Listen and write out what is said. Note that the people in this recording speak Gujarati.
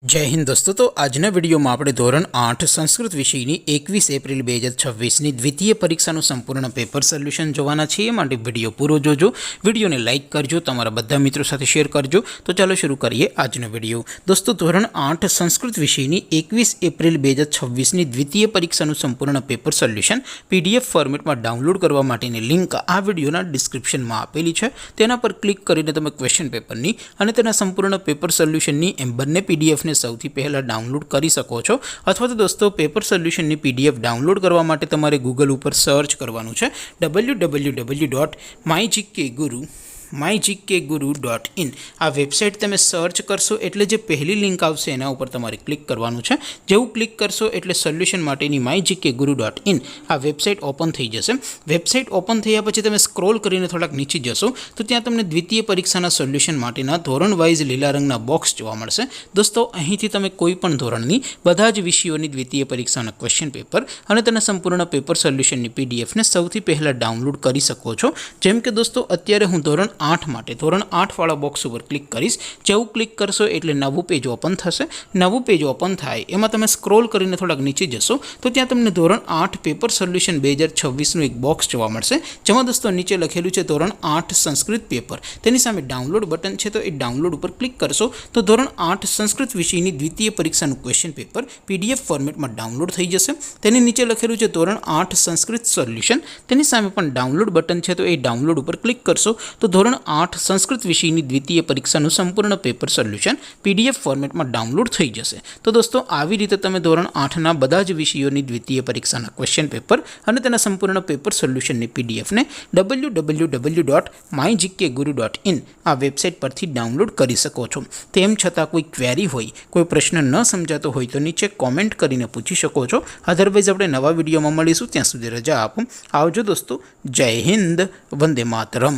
जय हिंद दोस्तों। तो आजना विडियो में આપણે ધોરણ 8 સંસ્કૃત વિષયની 21 એપ્રિલ 2026ની દ્વિતીય પરીક્ષાનું સંપૂર્ણ પેપર સોલ્યુશન જોવાના છીએ। માટે વિડિયો પૂરો જોજો, વિડિયોને લાઈક કરજો, તમારા બધા મિત્રો સાથે શેર કરજો। તો ચાલો શરૂ કરીએ આજનો વિડિયો। દોસ્તો ધોરણ 8 સંસ્કૃત વિષયની 21 એપ્રિલ 2026ની દ્વિતીય પરીક્ષાનું સંપૂર્ણ પેપર સોલ્યુશન પીડીએફ ફોર્મેટમાં ડાઉનલોડ કરવા માટેની લિંક આ વિડિયોના ડિસ્ક્રિપ્શનમાં આપેલી છે। તેના પર ક્લિક કરીને તમે ક્વેશ્ચન પેપરની અને તેના સંપૂર્ણ પેપર સોલ્યુશનની એમ બંને પીડીએફ સૌથી પહેલા ડાઉનલોડ કરી શકો છો। અથવા તો દોસ્તો પેપર સોલ્યુશનની પીડીએફ ડાઉનલોડ કરવા માટે તમારે ગૂગલ ઉપર સર્ચ કરવાનું છે www.mygkguru.in। આ વેબસાઇટ તમે સર્ચ કરશો એટલે જે પહેલી લિંક આવશે એના ઉપર તમારે ક્લિક કરવાનું છે। જેવું ક્લિક કરશો એટલે સોલ્યુશન માટેની mygkguru.in આ વેબસાઇટ ઓપન થઈ જશે। વેબસાઇટ ઓપન થયા પછી તમે સ્ક્રોલ કરીને થોડાક નીચે જશો તો ત્યાં તમને દ્વિતીય પરીક્ષાના સોલ્યુશન માટેના ધોરણ વાઇઝ લીલા રંગના બોક્સ જોવા મળશે। દોસ્તો અહીંથી તમે કોઈ પણ ધોરણની બધા જ વિષયોની દ્વિતીય પરીક્ષાના ક્વેશ્ચન પેપર અને તેના સંપૂર્ણ પેપર સોલ્યુશનની પીડીએફને સૌથી પહેલા ડાઉનલોડ કરી શકો છો। જેમ કે દોસ્તો અત્યારે હું ધોરણ 8 માટે ધોરણ 8 વાળા બોક્સ ઉપર ક્લિક કરીશ। જેવું ક્લિક કરશો એટલે નવું પેજ ઓપન થશે। નવું પેજ ઓપન થાય એમાં તમે સ્ક્રોલ કરીને થોડાક નીચે જશો તો ત્યાં તમને ધોરણ 8 પેપર સોલ્યુશન 2026નું એક બોક્સ જોવા મળશે। જેમાં દોસ્તો નીચે લખેલું છે ધોરણ 8 સંસ્કૃત પેપર, તેની સામે ડાઉનલોડ બટન છે, તો એ ડાઉનલોડ ઉપર ક્લિક કરશો તો ધોરણ 8 સંસ્કૃત વિષયની દ્વિતીય પરીક્ષાનું ક્વેશ્ચન પેપર પીડીએફ ફોર્મેટમાં ડાઉનલોડ થઈ જશે। તેની નીચે લખેલું છે ધોરણ 8 સંસ્કૃત સોલ્યુશન, તેની સામે પણ ડાઉનલોડ બટન છે, તો એ ડાઉનલોડ ઉપર ક્લિક કરશો તો ધોરણ 8 સંસ્કૃત વિષયની દ્વિતીય પરીક્ષાનું સંપૂર્ણ પેપર સોલ્યુશન પીડીએફ ફોર્મેટમાં ડાઉનલોડ થઈ જશે। તો દોસ્તો આવી રીતે તમે ધોરણ 8ના બધા જ વિષયોની દ્વિતીય પરીક્ષાના ક્વેશ્ચન પેપર અને તેના સંપૂર્ણ પેપર સોલ્યુશનની પીડીએફને www.mygkguru.in આ વેબસાઇટ પરથી ડાઉનલોડ કરી શકો છો। તેમ છતાં કોઈ ક્વેરી હોય, કોઈ પ્રશ્ન ન સમજાતો હોય તો નીચે કોમેન્ટ કરીને પૂછી શકો છો। અધરવાઇઝ આપણે નવા વિડીયોમાં મળીશું, ત્યાં સુધી રજા આપો। આવજો દોસ્તો, જય હિન્દ, વંદે માતરમ।